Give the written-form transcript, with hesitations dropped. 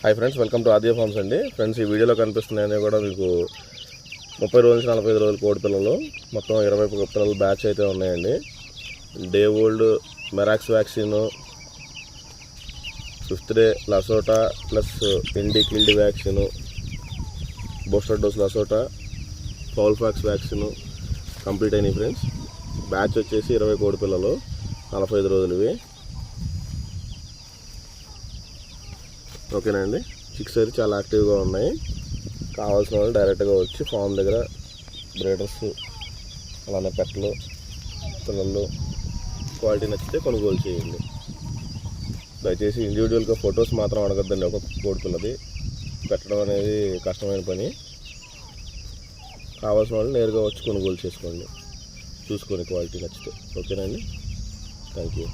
Hi friends, welcome to Aditya farms అండి. Friends, ఈ వీడియోలో కనిపిస్తున్నాయని కూడా మీకు 30 రోజుల నుంచి 45 రోజుల కోడి పిల్లలు మొత్తం 20 పిల్లల బ్యాచ్ అయితే ఉన్నాయండి. Day old Marek's vaccine, 5th day LaSota plus ND killed vaccine, booster dose LaSota, fowl pox vaccine complete అయినాయి ఫ్రెండ్స్. బ్యాచ్ వచ్చేసి 20 కోడి పిల్లలు 45 రోజులవి. ఓకేనండి. చిక్స్ అయితే చాలా యాక్టివ్గా ఉన్నాయి. కావాల్సిన వాళ్ళు డైరెక్ట్గా వచ్చి ఫామ్ దగ్గర బ్రీడర్స్ అలానే పెట్టలు పిల్లలు క్వాలిటీ నచ్చితే కొనుగోలు చేయండి. దయచేసి ఇండివిజువల్గా ఫొటోస్ మాత్రం అడగద్దండి. ఒక కోడి పిల్లది పెట్టడం అనేది కష్టమైన పని. కావాల్సిన వాళ్ళు నేరుగా వచ్చి కొనుగోలు చేసుకోండి, చూసుకొని క్వాలిటీ నచ్చితే. ఓకేనండి. Thank you.